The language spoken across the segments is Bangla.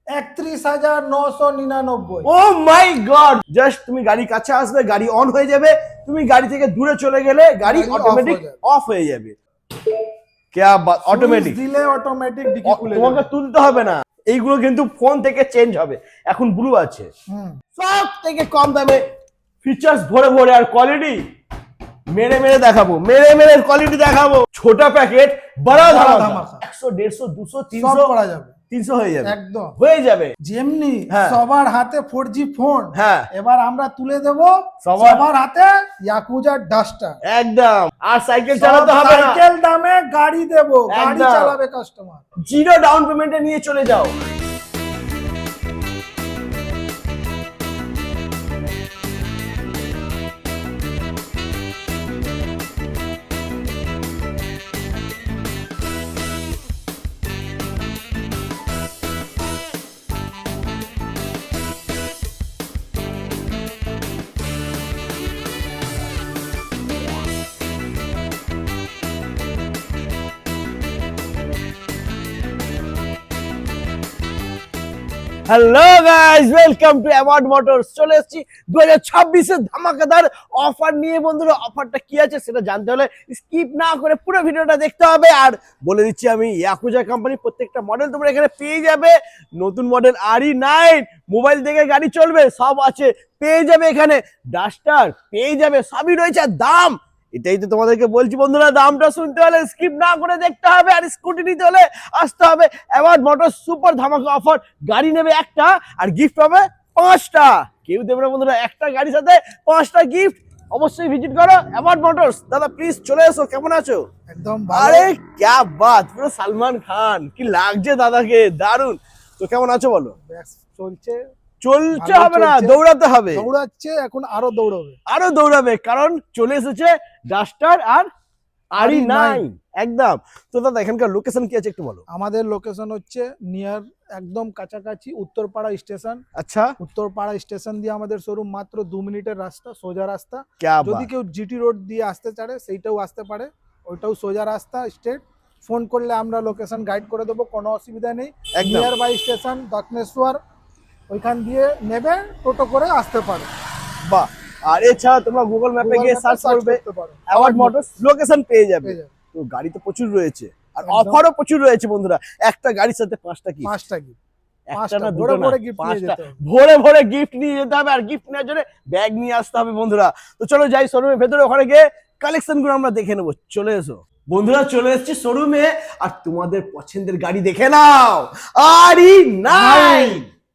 31,999। ও মাই গড, জাস্ট তুমি গাড়ি কাছে আসবে, গাড়ি অন হয়ে যাবে, তুমি গাড়ি থেকে দূরে চলে গেলে গাড়ি অটোমেটিক অফ হয়ে যাবে। क्या बात, অটোমেটিক দিলে অটোমেটিক ডিকি খুলে যাবে, তোমাকে তুলতে হবে না। এইগুলো কিন্তু ফোন থেকে চেঞ্জ হবে, এখন ব্লু আছে। সব থেকে কম দামে ফিচার্স ভরে ভরে, আর কোয়ালিটি মেরে মেরে দেখাবো, মেরে মেরে কোয়ালিটি দেখাবো। ছোটা প্যাকেট বড় ধামাকা, 100 150 200 সব 300 করা যাবে, 300 হয়ে যাবে, একদম হয়ে যাবে। যেমনি হ্যাঁ। সবার হাতে 4G ফোন, হ্যাঁ, এবার আমরা তুলে দেব সবার সবার হাতে ইয়াকুজা ডাস্টার। একদম। আর সাইকেল চালাতে হবে না, সাইকেল দামে গাড়ি দেব, গাড়ি একদম। চালাবে কাস্টমার। জিরো ডাউন পেমেন্টে নিয়ে চলে যাও। Hello guys, welcome to award motors. চলে এসেছি 2026 এর ধামাকাদার অফার নিয়ে। বন্ধুরা, অফারটা কি আছে সেটা জানতে হলে স্কিপ না করে পুরো ভিডিওটা দেখতে হবে। আর বলে দিচ্ছি আমি, ইয়াকুজা কোম্পানি প্রত্যেকটা মডেল তোমরা এখানে পেয়ে যাবে। নতুন মডেল RE9, মোবাইল থেকে গাড়ি চলবে, সব আছে, পেয়ে যাবে এখানে। ডাস্টার পেয়ে যাবে, সবই রয়েছে। আর দাম, এটাই তো তোমাদেরকে বলছি বন্ধুরা, দামটা শুনতে হলে স্কিপ না করে দেখতে হবে। আর স্কুটি নিতে হলে আসতে হবে অ্যাওয়ার্ড মোটরস। সুপার ধামাকা অফার, গাড়ি নেবে একটা আর গিফট পাবে 5টা। কেউ দেবে না বন্ধুরা, একটা গাড়ির সাথে 5টা গিফট। অবশ্যই ভিজিট করো অ্যাওয়ার্ড মোটরস। দাদা প্লিজ চলে এসো, কেমন আছো? একদম আরে ক্যা বাত, পুরো সালমান খান, কি লাগছে দাদাকে, দারুন। তো কেমন আছো বলো? চলছে, চলছে ভালো হবে না, চলছে। দৌড়াতে হবে, দৌড়াচ্ছে, এখন আরো দৌড়াবে, আরো দৌড়াবে, কারণ চলে এসেছে ডাস্টার আর RE9 একদম। তো দাদা এখানকার লোকেশন কি আছে একটু বলো। আমাদের লোকেশন হচ্ছে নিয়ার, একদম কাছাকাছি উত্তরপাড়া স্টেশন। আচ্ছা, উত্তরপাড়া স্টেশন দিয়ে আমাদের শোরুম মাত্র 2 মিনিটের রাস্তা, সোজা রাস্তা। ক্যা যদি বাত। কেউ জিটি রোড দিয়ে আসতে চায় সেইটাও আসতে পারে, ওইটাও সোজা রাস্তা স্ট্রেট। ফোন করলে আমরা লোকেশন গাইড করে দেবো, কোনো অসুবিধা নেই। একদম। নিয়ার বাই স্টেশন দক্ষিণেশ্বর, ওইখান দিয়ে নেবে, টোটো করে আসতে পারে। বাহ। আর এছাড়া তোমরা গুগল ম্যাপে গিয়ে সার্চ করবে, পারো অ্যাওয়ার্ড মোটরস, লোকেশন পেয়ে যাবে। পেয়ে যাবে। তো গাড়ি তো প্রচুর রয়েছে, আর একদম। অফারও প্রচুর রয়েছে বন্ধুরা। একটা গাড়ির সাথে 5টা কি, 5টা কি, একটা না, ভরে দুটো না, ভরে gift নিয়ে 5টা যেতে হবে। ভরে ভরে গিফট নিয়ে যেতে হবে। আর গিফট নেওয়ার জন্য ব্যাগ নিয়ে আসতে হবে বন্ধুরা। তো চলো যাই শোরুমের ভেতরে, ওখানে গিয়ে কালেকশন গুলো আমরা দেখে নেবো। চলে এসো বন্ধুরা, চলে এসেছি শোরুমে। আর তোমাদের পছন্দের গাড়ি দেখে নাও, RE9।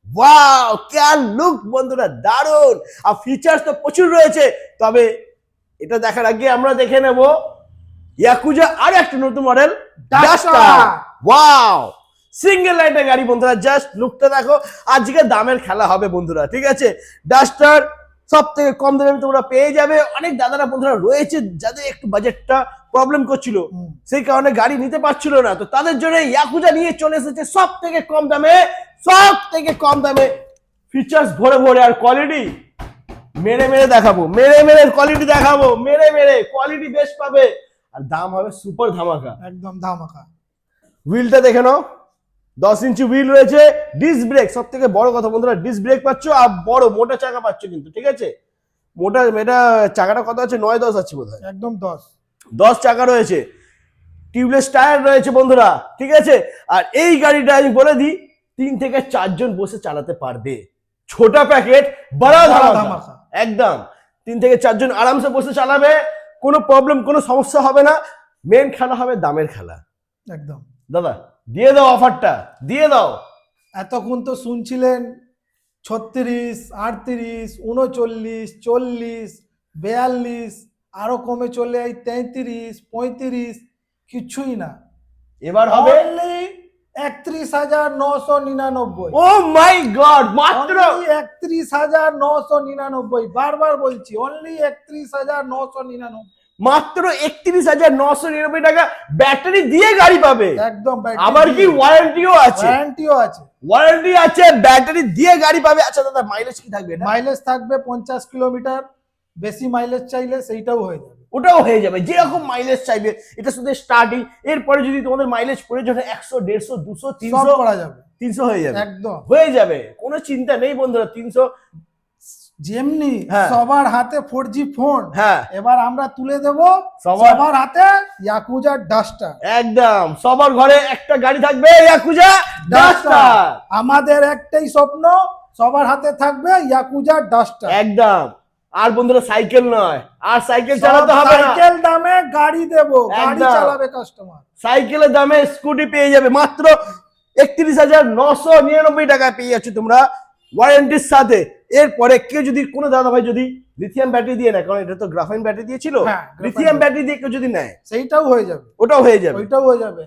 ওয়াও, ক্যা লুক বন্ধুরা, দারুন। আর ফিচার্স তো প্রচুর রয়েছে, তবে এটা দেখার আগে আমরা দেখে নেব ইয়াকুজা আর একটা নতুন মডেল ডাস্টার। ওয়াও, সিঙ্গেল লাইটের গাড়ি বন্ধুরা, জাস্ট লুকটা দেখো। আজকে দামের খেলা হবে বন্ধুরা, ঠিক আছে। ডাস্টার সব থেকে কম দামে তোমরা পেয়ে যাবে। অনেক দাদারা বন্ধুরা রয়েছে যাদের একটু বাজেটটা প্রবলেম করছিল, সেই কারণে গাড়ি নিতে পারছিল না। তো তাদের জন্য ইয়াকুজা নিয়ে চলে এসেছে সব থেকে কম দামে, সব থেকে কম দামে ফিচার্স ভরে ভরে, আর কোয়ালিটি মেরে মেরে দেখাবো, মেরে মেরে কোয়ালিটি দেখাবো, মেরে মেরে কোয়ালিটি বেশ পাবে। আর দাম হবে সুপার ধামাকা, একদম ধামাকা। হুইলটা দেখে নাও, 10 ইঞ্চি হুইল রয়েছে। ডিস্ক ব্রেক, সব থেকে বড় কথা বন্ধুরা, ডিস্ক ব্রেক পাচ্ছ। আর বড় মোটা চাকা পাচ্ছ কিন্তু, ঠিক আছে। মোটা, এটা চাকাটা কত আছে, 9-10 আছে বোধ হয়, একদম 10 চাকা রয়েছে। টিউবলেস টায়ার রয়েছে বন্ধুরা, ঠিক আছে। আর এই গাড়িটা আমি বলে দিই, 3 থেকে 4 জন বসে চালাতে পারবে। ছোটা প্যাকেট বড় ধামাকা, একদম। 3 থেকে 4 জন আরামসে বসে চালাবে, কোনো প্রবলেম, কোনো সমস্যা হবে না। মেন খেলা হবে দামের খেলা। একদম। দাদা দিয়ে দাও, অফারটা দিয়ে দাও। এতক্ষণ তো শুনছিলেন 36, 38, 39, 40, 42, আরো কমে চলে এই 33, 35, কিছুই না। এবার হবে 31,999। ও মাই গড, মাত্র 31,999। বারবার বলছি, অনলি 31,999। মাত্র 31,999 টাকা ব্যাটারি দিয়ে গাড়ি পাবে। একদম। আবার কি ওয়ারেন্টিও আছে? ওয়ারেন্টিও আছে, ওয়ারেন্টি আছে, ব্যাটারি দিয়ে গাড়ি পাবে। আচ্ছা দাদা, মাইলেজ কি থাকবে? মাইলেজ থাকবে 50 কিলোমিটার। বেশি মাইলেজ চাইলে সেইটাও হয়ে যাবে। ওটাও হয়ে যাবে, যেরকম মাইলেজ চাইবে। এটা শুধু স্টার্টিং, এরপরে যদি তোমাদের মাইলেজ প্রয়োজন হয় 100, 150, 200, সব 300 করা যাবে, 300 হয়ে যাবে, একদম হয়ে যাবে, কোনো চিন্তা নেই বন্ধুরা। 300 যেমনি হ্যাঁ। সবার হাতে 4G ফোন, হ্যাঁ এবার আমরা তুলে দেব সবার- সবার হাতে ইয়াকুজা ডাস্টার। একদম সবার ঘরে একটা গাড়ি থাকবে ইয়াকুজা ডাস্টার। আমাদের একটাই স্বপ্ন, সবার হাতে থাকবে ইয়াকুজা ডাস্টার। একদম। আর বন্ধুরা সাইকেল নয়, আর সাইকেল চালাতে হবে না, সাইকেল দামে গাড়ি দেব, গাড়ি একদম। চালাবে কাস্টমার। সাইকেলের দামে স্কুটি পেয়ে যাবে মাত্র 31,999 টাকায় পেয়ে যাচ্ছ তোমরা ওয়ারেন্টির সাথে। এরপরে কেউ যদি কোনো দাদা ভাই যদি লিথিয়াম ব্যাটারি দিয়ে নেয়, কারণ এটা তো গ্রাফাইন ব্যাটারি দিয়েছিল, হ্যাঁ, graphite লিথিয়াম ব্যাটারি দিয়ে কেউ যদি নেয় সেইটাও হয়ে যাবে, ওটাও হয়ে যাবে। ওইটাও হয়ে যাবে।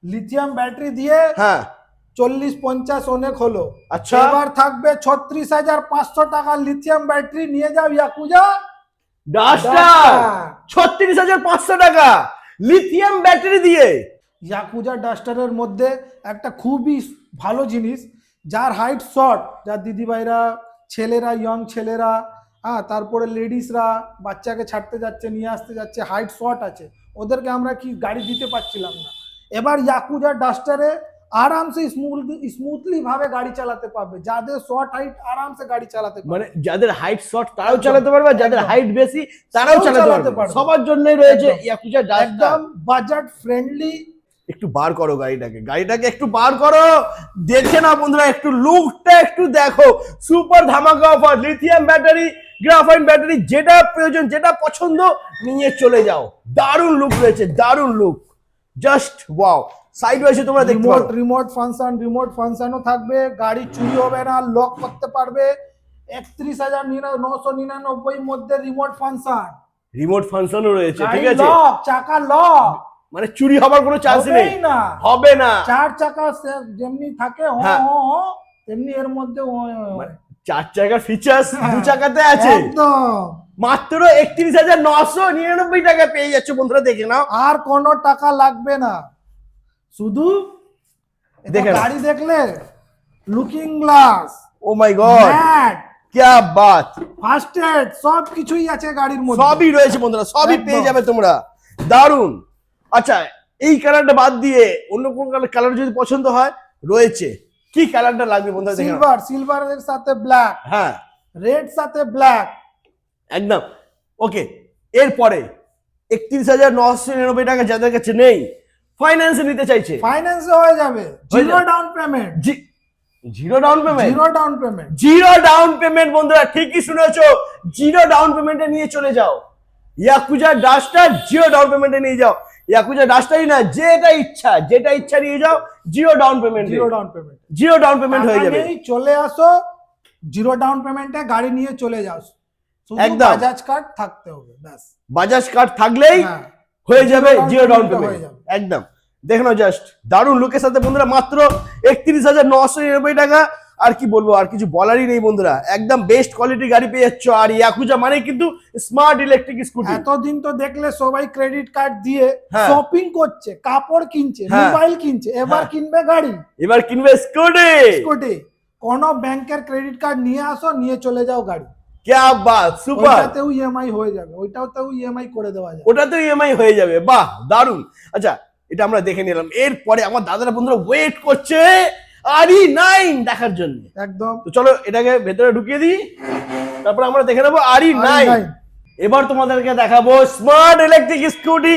লিথিয়াম ব্যাটারি দিয়ে হ্যাঁ 40-50 অনেক হলো, আচ্ছা। এবার থাকবে 36,500 টাকা লিথিয়াম ব্যাটারি, নিয়ে যাও ইয়াকুজা ডাস্টার 36,500 টাকা লিথিয়াম ব্যাটারি দিয়ে। ইয়াকুজা ডাস্টারের মধ্যে একটা খুবই ভালো জিনিস, যার হাইট শর্ট, যার দিদিভাইরা, ছেলেরা, ইয়ং ছেলেরা, হ্যাঁ, তারপরে লেডিসরা বাচ্চাকে ছাড়তে যাচ্ছে, নিয়ে আসতে যাচ্ছে, হাইট শর্ট আছে, ওদেরকে আমরা কি গাড়ি দিতে পারছিলাম না। এবার ইয়াকুজা ডাস্টারে আরামসে স্মুথলি ভাবে গাড়ি চালাতে পারবে, যাদের শর্ট হাইট আরামসে গাড়ি চালাতে পারবে। মানে যাদের হাইট শর্ট তারাও একদম, চালাতে পারবে, যাদের একদম। হাইট বেশি তারাও সেও চালাতে চালাতে পারবে, পারবে। সবার জন্যই রয়েছে একদম। Yakuza duster. একদম বাজেট ফ্রেন্ডলি। একটু বার করো গাড়িটাকে একটু বার করো, দেখে না বন্ধুরা, একটু লুকটা একটু দেখো। সুপার ধামাকা offer, lithium battery, graphene battery, যেটা প্রয়োজন যেটা পছন্দ নিয়ে চলে যাও। দারুণ লুক রয়েছে, দারুণ লুক, জাস্ট ওয়াও। সাইড ওয়াইজে তোমরা দেখতে পারো রিমোট ফাংশনও থাকবে, গাড়ি চুরি হবে না, লক করতে পারবে। 31,999 মধ্যে রিমোট ফাংশনও রয়েছে, ঠিক আছে। লক, চাকা লক, মানে চুরি হবার কোনো চান্স নেই, হবেই না। হবে না। 4 চাকা যেমনি থাকে হ্যাঁ। তেমনি এর মধ্যে মানে 4 চাকার ফিচার্স 2 চাকাতে আছে, একদম। মাত্র 31,999 টাকা পেয়ে যাচ্ছে বন্ধুরা, দেখে নাও। আর কোনো টাকা লাগবে না, শুধু এটা দেখে নাও। গাড়ি দেখলে লুকিং গ্লাস, ও মাই গড, ম্যাট, क्या बात, ফার্স্ট এড সব কিছুই আছে গাড়ির মধ্যে, সবই রয়েছে বন্ধুরা, সবই একদম। পেয়ে যাবে তোমরা, দারুন। আচ্ছা, এই কালারটা বাদ দিয়ে অন্য কোন কালার যদি পছন্দ হয় রয়েছে, কি কালারটা লাগবে বন্ধুরা দেখে নাও। সিলভারের সাথে ব্ল্যাক, হ্যাঁ রেড সাথে ব্ল্যাক, একদম ওকে। এরপরে 31,999 টাকা যাদের কাছে নেই, ফাইন্যান্সে নিতে চাইছে, ফাইন্যান্সে হয়ে যাবে, হয়ে জিরো যাবে। Down payment, zero down payment, zero down payment. বন্ধুরা ঠিকই শুনেছো, জিরো ডাউন পেমেন্টে নিয়ে চলে যাও ইয়াকুজা ডাস্টার, জিরো ডাউন পেমেন্টে নিয়ে যাও। ইয়াকুজা ডাস্টারই না, যেটা ইচ্ছা নিয়ে যাও, জিরো ডাউন পেমেন্ট হয়ে যাবে। চলে আসো, জিরো ডাউন পেমেন্টে গাড়ি নিয়ে চলে যাও, শুধু একদম। বাজাজ কার্ড থাকতে হবে, ব্যাস। বাজাজ কার্ড থাকলেই হ্যাঁ, হয়ে যাবে Zero down zero down payment টা পেমেন্ট, হয়ে যাবে। একদম। দেখে নাও জাস্ট দারুণ লুকের সাথে বন্ধুরা, মাত্র 31,999 টাকা। আর কি বলবো, আর কিছু বলারই নেই বন্ধুরা, একদম বেস্ট কোয়ালিটির গাড়ি পেয়ে যাচ্ছ। আর ইয়াকুজা মানে কিন্তু স্মার্ট ইলেকট্রিক স্কুটি। এতদিন তো দেখলে সবাই ক্রেডিট কার্ড দিয়ে হ্যাঁ। শপিং করছে, কাপড় কিনছে, হ্যাঁ। মোবাইল কিনছে, এবার হ্যাঁ। কিনবে গাড়ি, এবার কিনবে স্কুটি। স্কুটি। কোন ব্যাংকের ক্রেডিট কার্ড নিয়ে আসো, নিয়ে চলে যাও গাড়ি, क्या बात, সুপার। ওইটাতেও ইএমআই হয়ে যাবে, ওইটাতেও ইএমআই করে দেওয়া যাবে। ওটা তো ইএমআই হয়ে যাবে, বাহ দারুন। আচ্ছা, এটা আমরা দেখে নিলাম। এরপরে আমার দাদারা বন্ধুরা ওয়েট করছে RE9 দেখার জন্য। একদম। তো চলো এটাকে ভেতরে ঢুকিয়ে দিই, তারপর আমরা দেখে নেবো RE9। RE9 এবার তোমাদেরকে দেখাবো smart electric scooty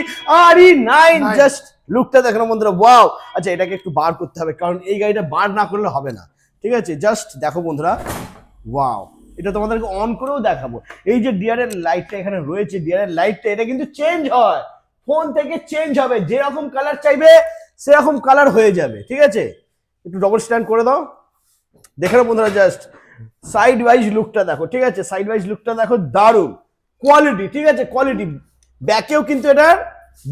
RE9। Just লুকটা দেখো না বন্ধুরা, ওয়াও। আচ্ছা, এটাকে একটু বার করতে হবে, কারণ এই গাড়িটা বার না করলে হবে না, ঠিক আছে। জাস্ট দেখো বন্ধুরা, ওয়াও। এটা তোমাদেরকে অন করেও দেখাবো। এই যে ডিআরএল লাইটটা এখানে রয়েছে, ডিআরএল লাইটটা এটা কিন্তু চেঞ্জ হয়, ফোন থেকে চেঞ্জ হবে, যেরকম কালার চাইবে সেরকম কালার হয়ে যাবে, ঠিক আছে। একটু ডবল স্ট্যান্ড করে দাও, দেখে নাও বন্ধুরা, জাস্ট সাইড ওয়াইজ লুকটা দেখো, ঠিক আছে। সাইড ওয়াইজ লুকটা দেখো, দারুণ কোয়ালিটি, ঠিক আছে, কোয়ালিটি। ব্যাকেও কিন্তু এটা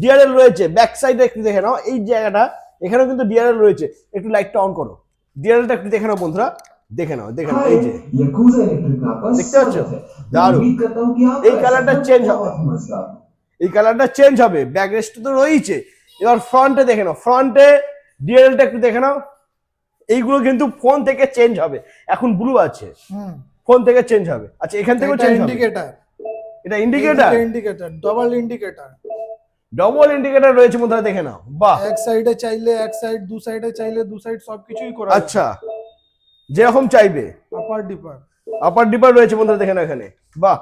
ডিআরএল রয়েছে, ব্যাক সাইডে একটু দেখে নাও, এই জায়গাটা এখানেও কিন্তু ডিআরএল রয়েছে। একটু লাইটটা অন করো, ডিআরএলটা একটু দেখে নাও বন্ধুরা, দেখে নাও, দেখে নাও, এই যে याकूजा इलेक्ट्रिक में आपका देखते हो स्वागत है। दारू। उम्मीद करता हूं कि आप एक कलरটা চেঞ্জ হবে, এই কালারটা চেঞ্জ হবে, ব্যাক রেস্ট তো রয়েছে। এবার ফ্রন্টে দেখে নাও, ফ্রন্টে ডিআরএলটা একটু দেখে নাও, এইগুলো কিন্তু ফোন থেকে চেঞ্জ হবে। এখন ব্লু আছে, হুম, ফোন থেকে চেঞ্জ হবে। আচ্ছা, এখান থেকেও এটা চেঞ্জ হবে, ইন্ডিকেটর, এটা indicator, indicator, double indicator, double indicator রয়েছে বন্ধুরা, দেখে নাও। বাহ, এক সাইডে চাইলে এক সাইড, দু সাইডে চাইলে দু সাইড, সবকিছুই করা যাবে। আচ্ছা, যেরকম চাইবে। আপার ডিপার আপার ডিপার রয়েছে বন্ধুরা, দেখে নাও এখানে। বাহ,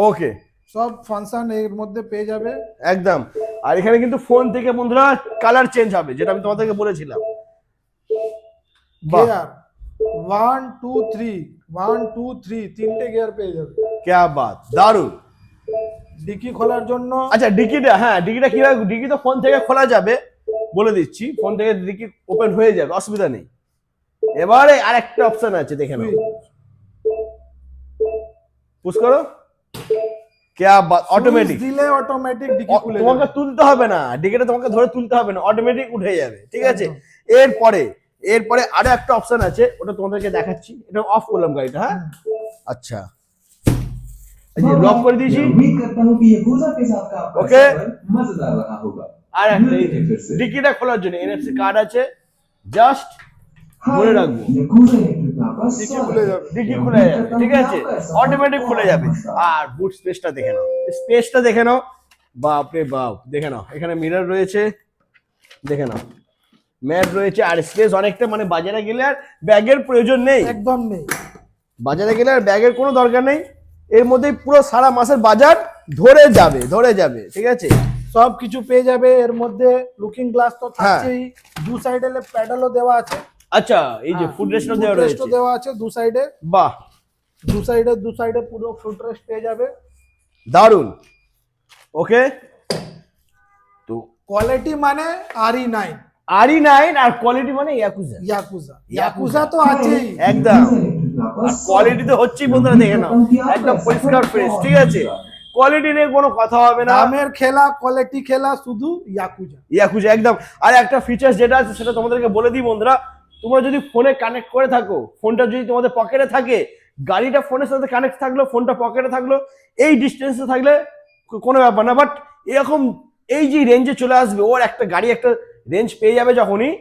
ওকে, সব ফাংশন এর মধ্যে পেয়ে যাবে। একদম। আর এখানে কিন্তু ফোন থেকে বন্ধুরা কালার চেঞ্জ হবে, যেটা আমি তোমাদেরকে বলেছিলাম। বাহ, গিয়ার 1 2 3 1 2 3 তিনটে গিয়ার পেয়ে যাবে। क्या बात, দারুন। ডিকি খোলার জন্য আচ্ছা, ডিকিটা, হ্যাঁ ডিকিটা কিভাবে, ডিকি তো ফোন থেকে খোলা যাবে, বলে দিচ্ছি, ফোন থেকে ডিকি ওপেন হয়ে যাবে, অসুবিধা নেই। এবারে আরেকটা অপশন আছে, দেখে নাও, পুশ করো, क्या बात, অটোমেটিক। দিলে অটোমেটিক ডিকি খুলে তোমাকে যাবে। তুলতে হবে না, ডিকিটা তোমাকে ধরে তুলতে হবে না, অটোমেটিক উঠে যাবে, ঠিক আছে। এরপরে এরপরে আরো একটা অপশন আছে, ওটা তোমাদেরকে দেখাচ্ছি। এটা অফ করলাম গাড়িটা, হ্যাঁ, আচ্ছা, এই যে লক করে দিয়েছি। उम्मीद करता हूँ कि ये पूजा के साथ का आपका ओके। सफर मजेदार रहा होगा। আর একটা मिलते हैं फिर से। ডিকিটা খোলার জন্য এনএফসি কার্ড আছে, জাস্ট हाँ, মনে রাখবো, याकुजा इलेक्ट्रिक में आपका डिक्की स्वागत खुले है। जाবে। ডিকি उम्मीद খুলে যাবে, करता हूँ ঠিক कि আছে, आपका सफर অটোমেটিক খুলে बहुत যাবে। मजेदार। আর বুট স্পেসটা দেখে নাও, স্পেসটা দেখে নাও, বাপরে বাপ, দেখে নাও, এখানে মিরর রয়েছে, দেখে নাও, ম্যাট রয়েছে, আর স্পেস অনেকটা, মানে বাজারে গেলে আর ব্যাগের প্রয়োজন নেই, একদম নেই। বাজারে গেলে আর ব্যাগের কোনো দরকার নেই, এর মধ্যেই পুরো সারা মাসের বাজার ধরে যাবে, ধরে যাবে, ঠিক আছে। সব কিছু পেয়ে যাবে এর মধ্যে। লুকিং গ্লাস তো হ্যাঁ। থাকছেই, দু সাইডে প্যাডেলও দেওয়া আছে। আচ্ছা, এই যে ফুড রেস্টও দেওয়া রয়েছে, ফুটরেস্টও দেওয়া আছে দু সাইডে, বাহ, দু সাইডে পুরো ফুটরেস্ট পেয়ে যাবে। দারুন, ওকে। তো কোয়ালিটি মানে RE9 RE9 আর কোয়ালিটি মানে ইয়াকুজা, ইয়াকুজা তো আছেই। একদম। याकुजा इलेक्ट्रिक में आपका আর स्वागत কোয়ালিটি है। তো হচ্ছেই বন্ধুরা, দেখে নাও, একদম পরিষ্কার ফ্রেশ, ঠিক আছে, কোয়ালিটি নিয়ে কোনো কথা হবে না, দামের খেলা, কোয়ালিটি খেলা, শুধু ইয়াকুজা। ইয়াকুজা, একদম। আর একটা ফিচার্স যেটা আছে সেটা তোমাদেরকে বলে দিই বন্ধুরা, তোমরা যদি ফোনে কানেক্ট করে থাকো, ফোনটা যদি তোমাদের পকেটে থাকে, গাড়িটা ফোনের সাথে কানেক্ট থাকলো, ফোনটা পকেটে থাকলো, এই ডিস্টেন্সে থাকলে কোনো ব্যাপার না। বাট এরকম এই যে রেঞ্জে চলে আসবে, ওর একটা গাড়ি একটা রেঞ্জ পেয়ে যাবে, যখনই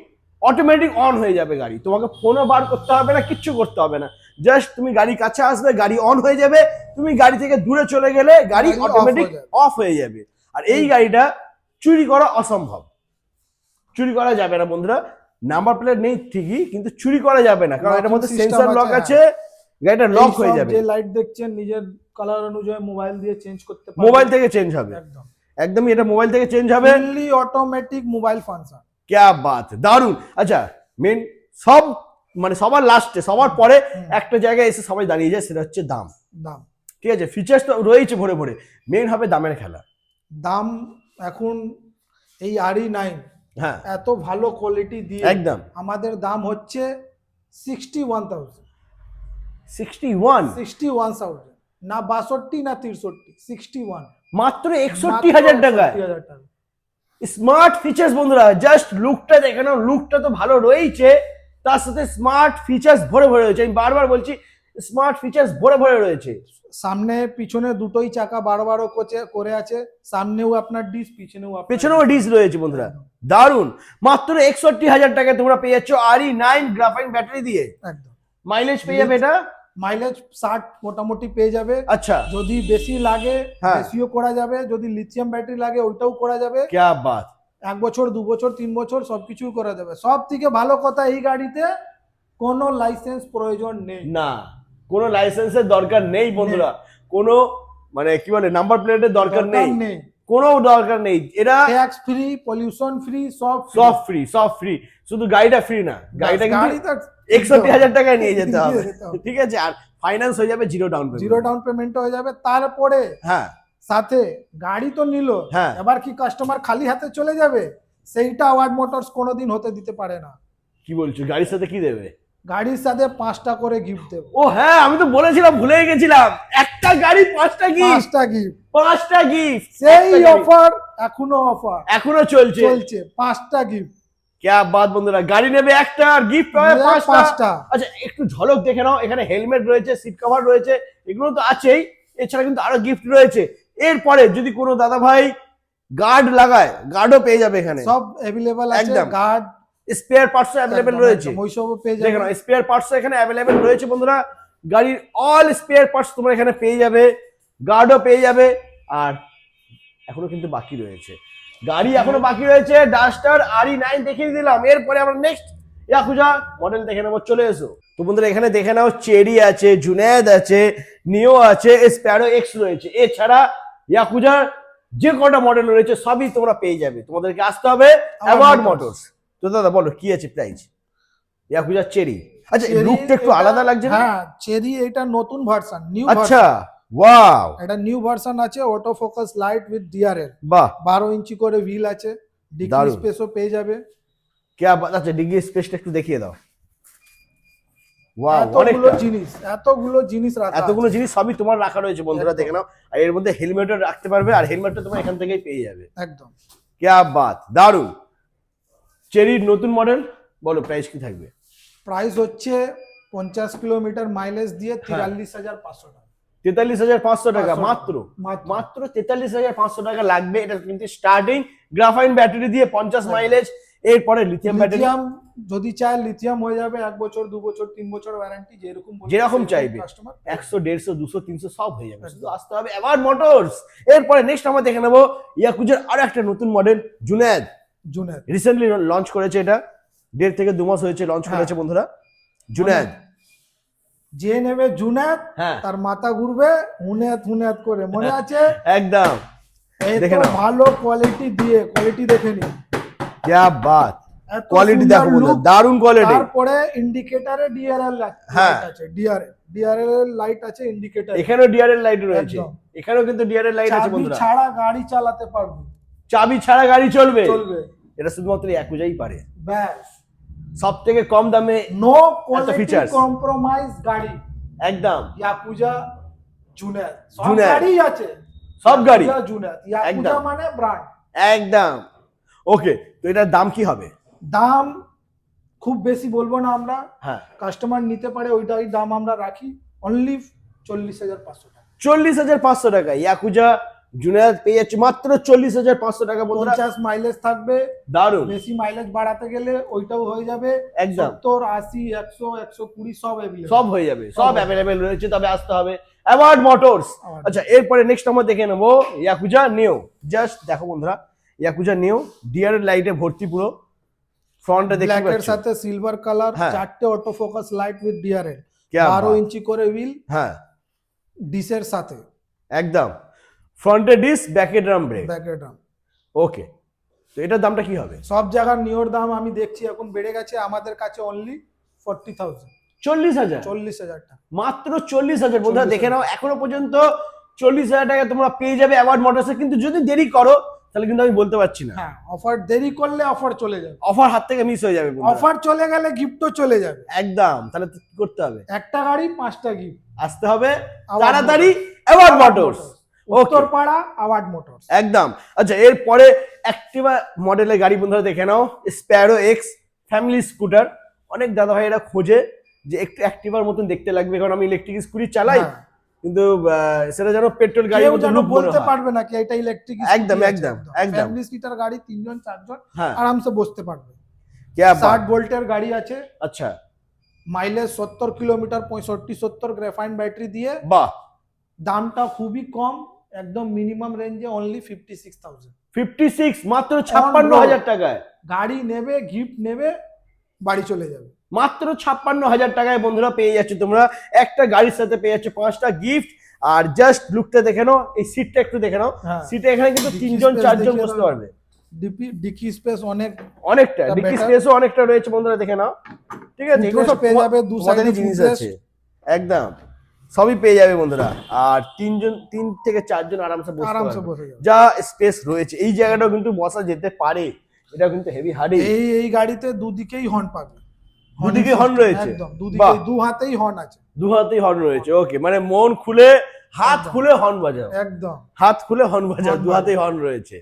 অটোমেটিক অন হয়ে যাবে গাড়ি, তোমাকে ফোনও বার করতে হবে না, কিচ্ছু করতে হবে না, জাস্ট তুমি গাড়ির কাছে আসবে, গাড়ি অন হয়ে যাবে, তুমি গাড়ি থেকে দূরে চলে গেলে গাড়ি গাড়ি off অটোমেটিক হয়ে যাবে। অফ হয়ে যাবে। আর এই গাড়িটা চুরি করা অসম্ভব, চুরি করা যাবে না বন্ধুরা। নাম্বার প্লেট নেই ঠিকই, কিন্তু চুরি করা যাবে না, কারণ Locking এটার মধ্যে system সেন্সর লক আছে, আছে, গাড়িটা লক এই হয়ে সব যাবে, যে লাইট দেখছেন নিজের কালার অনুযায়ী মোবাইল দিয়ে চেঞ্জ করতে পারবেন। মোবাইল থেকে চেঞ্জ হবে, একদম একদমই, এটা মোবাইল থেকে চেঞ্জ হবে। Fully automatic mobile function. क्या बात, দারুন। আচ্ছা, মেন সব মানে সবার লাস্টে, সবার পরে একটা জায়গায় এসে সবাই দাঁড়িয়ে যায়, সেটা হচ্ছে দাম, দাম। ঠিক আছে। ফিচার্স তো রয়েছে ভরে ভরে, মেন হবে দামের খেলা। দাম এখন এই RE9 হ্যাঁ, এত ভালো কোয়ালিটি দিয়ে একদম। আমাদের দাম হচ্ছে 61,000, 61 না 62 না 63, 61 মাত্র 61,000 টাকায়। 61,000 টাকা। স্মার্ট ফিচার্স বন্ধুরা, জাস্ট লুকটা দেখে নাও, লুকটা তো ভালো রয়েছে, তার সাথে স্মার্ট ফিচার্স ভরে ভরে রয়েছে, আমি বারবার বলছি, স্মার্ট ফিচার্স ভরে ভরে রয়েছে। সামনে পিছনে দুটোই চাকা বারো করে আছে, সামনেও আপনার ডিস, পিছনেও আপনার পেছনেও ডিস রয়েছে বন্ধুরা, দারুন। মাত্র 61,000 টাকায় তোমরা পেয়ে যাচ্ছ RE9 গ্রাফাইন ব্যাটারি দিয়ে। একদম। মাইলেজ পেয়ে যাবে এটা, মাইলেজ 60 মোটামুটি পেয়ে যাবে। আচ্ছা, যদি বেশি লাগে হ্যাঁ। বেশিও করা যাবে, যদি লিথিয়াম ব্যাটারি লাগে ওইটাও করা যাবে। क्या बात, 1 বছর 2 বছর 3 বছর সবকিছু করা যাবে। সব থেকে ভালো কথা, এই গাড়িতে কোনো লাইসেন্স প্রয়োজন নেই, না কোনো লাইসেন্সের দরকার নেই বন্ধুরা, কোনো মানে কি বলে নাম্বার প্লেটের দরকার নেই, কোনো দরকার নেই, এটা ট্যাক্স ফ্রি, পলিউশন ফ্রি, সব সব ফ্রি, শুধু গাড়িটা ফ্রি না, গাড়িটা কিন্তু গাড়ি তো 61,000 টাকায় নিয়ে যেতে হবে, নিয়ে যেতে হবে। ঠিক আছে। আর ফাইন্যান্স হয়ে যাবে zero down payment, zero down payment হয়ে যাবে। তারপরে হ্যাঁ, সাথে গাড়ি তো নিল, হ্যাঁ। এবার কি কাস্টমার খালি হাতে চলে যাবে? সেইটা ওয়ার্ড মোটরস কোনোদিন হতে দিতে পারে না। কি বলছো, গাড়ির সাথে কি দেবে? গাড়ির সাথে 5টা করে গিফট দেবো। ও হ্যাঁ, আমি তো বলেছিলাম, ভুলেই গেছিলাম, একটা গাড়ি 5টা গিফট, 5টা গিফট, 5টা গিফট, সেই অফার এখনো চলছে। 5টা গিফট। क्या बात বন্ধুরা, গাড়ি নেবে একটা আর গিফট পাবে 5টা। 5টা। আচ্ছা, একটু ঝলক দেখে নাও, এখানে হেলমেট রয়েছে, সিট কভার রয়েছে, এগুলো তো আছেই, এছাড়া কিন্তু আরো গিফট রয়েছে। এরপরে যদি কোনো দাদা ভাই গার্ড লাগায়, গার্ডও পেয়ে যাবে এখানে, সব अवेलेबल আছে, একদম। গার্ড, স্পেয়ার পার্টসও অ্যাভেলেবেল রয়েছে, ওইসবও পেয়ে দেখে যাবে। নাও, স্পেয়ার পার্টসও এখানে অ্যাভেলেবেল রয়েছে বন্ধুরা, গাড়ির অল স্পেয়ার পার্টস তোমরা এখানে পেয়ে যাবে। গার্ডও পেয়ে যাবে। আর এখনো কিন্তু বাকি রয়েছে, গাড়ি এখনো বাকি রয়েছে। ডাস্টার RE9 দেখিয়ে দিলাম, এরপরে আমরা নেক্সট ইয়াকুজা মডেল দেখে নেবো, চলে এসো। তো বন্ধুরা এখানে দেখে নাও, চেরি আছে, জুনেদ আছে, নিও আছে, স্প্যারো এক্স রয়েছে। এছাড়া ইয়াকুজার যে কটা মডেল রয়েছে সবই তোমরা পেয়ে যাবে। তোমাদেরকে আসতে হবে অ্যাওয়ার্ড মোটরস। তো দাদা বলো কি আছে প্রাইস ইয়াকুজা চেরি? আচ্ছা Cherry লুকটা একটু এটা- আলাদা লাগছে না? হ্যাঁ, চেরি এটা নতুন ভার্সন, নিউ আচ্ছা, ভার্সন। ওয়াও, এটা নিউ ভার্সন আছে, auto focus light with DRL, বাহ 12 ইঞ্চি করে হুইল আছে, ডিকি দারুণ। স্পেসও পেয়ে যাবে। কে আচ্ছা ডিগ্রি স্পেসটা একটু দেখিয়ে দাও। ওয়াও, এতগুলো অনেকটা, জিনিস রাখা এতগুলো আছে। জিনিস সবই তোমার রাখা রয়েছে বন্ধুরা, একদম। দেখে নাও। আর এর মধ্যে হেলমেটও রাখতে পারবে, আর হেলমেটটা তোমরা এখান থেকেই পেয়ে যাবে। একদম। क्या बात, দারুন। চেরির নতুন মডেল বলো প্রাইস কি থাকবে? প্রাইস হচ্ছে 50 কিলোমিটার মাইলেজ দিয়ে হ্যাঁ। 43,500 টাকা। 43,500 টাকা 500 মাত্র, মাত্র। মাত্র 43,500 টাকা লাগবে। এটা কিন্তু স্টার্টিং গ্রাফাইন ব্যাটারি দিয়ে 50 মাইলেজ, এরপরে লিথিয়াম ব্যাটারি, লিথিয়াম যদি চায় লিথিয়াম হয়ে যাবে 1 বছর 2 বছর 3 বছর ওয়ারেন্টি, যেরকম বলবে যেরকম সেরকম চাইবে। কাস্টমার 100 150 200 300 সব হয়ে যাবে, শুধু আসতে হবে অ্যাওয়ার্ড মোটরস। এরপরে নেক্সট আমরা দেখে নেবো ইয়াকুজার আর একটা নতুন model Juned. Juned. Recently launch করেছে, এটা 1.5 থেকে 2 মাস হয়েছে লঞ্চ হ্যাঁ। করেছে বন্ধুরা জুনেদ। যে নেবে জুনেদ হ্যাঁ তার মাথা ঘুরবে হুনেদ করে, মনে আছে? একদম, এই দেখে তো নাও। ভালো কোয়ালিটি দিয়ে, কোয়ালিটি দেখে নি, क्या बात, এত কোয়ালিটি সুন্দর দেখো বন্ধুরা, look। দারুন কোয়ালিটি। তারপরে ইন্ডিকেটরে DRL হ্যাঁ। আছে, ডিআরএল লাইট আছে, ইন্ডিকেটর। এখানেও ডিআরএল লাইট রয়েছে, একদম। এখানেও কিন্তু ডিআরএল লাইট আছে চাবি বন্ধুরা। ছাড়া গাড়ি চালাতে পারবে, চাবি ছাড়া গাড়ি চলবে, চলবে। এটা শুধুমাত্র ইয়াকুজাই পারে। ব্যাস, সব থেকে কম দামে, নো কোয়ালিটি features। কম্প্রোমাইজ গাড়ি, একদম ইয়াকুজা জুনেদ। সব জুনেদ। গাড়ি আছে, সব গাড়ি ইয়াকুজা জুনেদ, ইয়াকুজা একদম। মানে ব্র্যান্ড। একদম। ওকে, তো এটার দাম কি হবে? দাম খুব বেশি বলবো না আমরা, হ্যাঁ কাস্টমার নিতে পারে ওইটাই দাম আমরা রাখি, অনলি 40,500 টাকা। 40,500 টাকা ইয়াকুজা জুনেদ পেয়ে যাচ্ছে মাত্র 40,500 টাকা বন্ধুরা। 50 মাইলেজ থাকবে, দারুন, বেশি মাইলেজ বাড়াতে গেলে ওইটাও হয়ে যাবে। একদম 70, 80, 100, 120 সব অ্যাভেলেবল। সব হয়ে যাবে, সব সব অ্যাভেলেবেল রয়েছে, তবে আসতে হবে অ্যাওয়ার্ড মোটরস। Award। আচ্ছা এরপরে নেক্সট আমরা দেখে নেবো ইয়াকুজা নিও। জাস্ট দেখো বন্ধুরা, ইয়াকুজা নিও ডিআরএল লাইটে ভর্তি, পুরো ফ্রন্টে দেখতে ব্ল্যাকের পাচ্ছি। সাথে সিলভার কালার, হ্যাঁ। 4টে auto focus light with DRL, क्या 12 बात। ইঞ্চি করে হুইল হ্যাঁ ডিসের সাথে, একদম, ফ্রন্টে ডিস, ব্যাকে ড্রাম ব্রেক। ব্যাকের দাম। ওকে, তো এটার দামটা কি হবে? সব জায়গার নিওর দাম আমি দেখছি এখন বেড়ে গেছে, আমাদের কাছে অনলি 40,000, 40,000, 40,000 টাকা। মাত্র 40,000 বন্ধুরা 40,000 দেখে নাও। এখনো পর্যন্ত 40,000 টাকা তোমরা পেয়ে যাবে অ্যাওয়ার্ড মোটরসে, কিন্তু যদি দেরি করো তাহলে কিন্তু আমি বলতে পারছি না, হ্যাঁ, অফার দেরি করলে অফার চলে যাবে, অফার হাত থেকে মিস হয়ে যাবে বন্ধুরা। অফার চলে গেলে গিফটও চলে যাবে। একদম, তাহলে তো কি করতে হবে? একটা গাড়ি 5টা গিফট, আসতে হবে Award তাড়াতাড়ি Motors। Award motors. Okay, Uttarpara award motors. একদম। আচ্ছা এরপরে অ্যাক্টিভা মডেলের গাড়ি বন্ধুরা দেখে নাও, স্প্যারো এক্স ফ্যামিলি স্কুটার। অনেক দাদা ভাইয়েরা খোঁজে যে একটু অ্যাক্টিভার মতন দেখতে লাগবে, কারণ আমি ইলেকট্রিক স্কুটি চালাই, কিন্তু সেটা যেন পেট্রোল গাড়ির কেউ মতো যেন লুক বলতে পারবে না কি এটা ইলেকট্রিক। একদম, একদম, একদম। ফ্যামিলি সিটার গাড়ি, 3জন 4জন হ্যাঁ আরামসে বসতে পারবে। क्या बात। 60 ভোল্টের গাড়ি আছে, আচ্ছা মাইলেজ 70 কিলোমিটার, 65-70 গ্রাফাইন ব্যাটারি দিয়ে, বাহ, দামটা খুবই কম, একদম মিনিমাম রেঞ্জে অনলি 56,000। 56, মাত্র 56,000 টাকায় গাড়ি নেবে, গিফট নেবে, বাড়ি চলে যাবে। মাত্র 56,000 টাকায় বন্ধুরা পেয়ে যাচ্ছে তোমরা একটা গাড়ির সাথে পেয়ে যাচ্ছে 5টা গিফট। আর জাস্ট লুকটা দেখে নাও, এই সিটটা একটু দেখে নাও, হ্যাঁ। সিটে এখানে কিন্তু ডিকি 3জন space 4জন দেখিয়ে বসতে দাও। পারবে, ডিকি স্পেস অনেক, অনেকটা এটা ডিকি better। স্পেসও অনেকটা রয়েছে বন্ধুরা দেখে নাও। ঠিক আছে, এগুলো সব পেয়ে যাবে, দু তোমাদেরই সাইডে জিনিস footrest। আছে, একদম সবই পেয়ে যাবে বন্ধুরা। আর 3 থেকে 4জন আরামসে বসতে আরামসে পারবে, বসে যাবে। যা স্পেস রয়েছে এই জায়গাটাও কিন্তু বসা যেতে পারে, এটা কিন্তু হেভি হার্ডি। এই গাড়িতে দুদিকেই হর্ন পাবে, দুদিকে Horn হর্ন system, রয়েছে, একদম বাহ। দুদিকে, দু হাতেই হর্ন আছে, দু হাতেই হর্ন রয়েছে। ওকে, মানে মন খুলে হাত একদম। খুলে হর্ন বাজাও, একদম। হাত খুলে হর্ন বাজাও, হর্ন দু হাতেই হর্ন রয়েছে।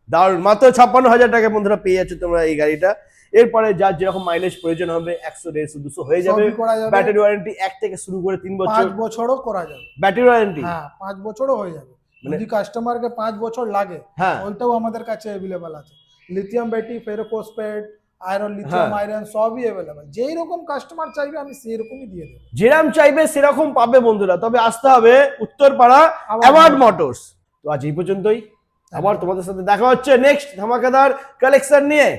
দারুণ, মাত্র 56,000 টাকা বন্ধুরা পেয়ে যাচ্ছে তোমরা এই গাড়িটা। এরপরে যার যেরকম মাইলেজ প্রয়োজন হবে 100 150 200 হয়ে যাবে। সবই করা যাবে। ব্যাটারি ওয়ারেন্টি 1 থেকে শুরু করে 3 বছর 5 বছরও করা যাবে। Battery warranty. হ্যাঁ, 5 বছরও হয়ে যাবে। মানে- যদি কাস্টমারকে 5 বছর লাগে, হ্যাঁ ওইটাও আমাদের কাছে অ্যাভেলেবল আছে। Lithium battery, ferrophosphate, iron lithium iron সবই অ্যাভেলেবেল, যেই রকম কাস্টমার চাইবে আমি সেই রকমই দিয়ে দেবো। যেরাম চাইবে সেরকম পাবে বন্ধুরা, তবে আসতে হবে উত্তরপাড়া আবার অ্যাওয়ার্ড মোটরস। তো আজ এই পর্যন্তই, আবার তোমাদের সাথে দেখা হচ্ছে নেক্সট ধামাকাদার কালেকশন নিয়ে।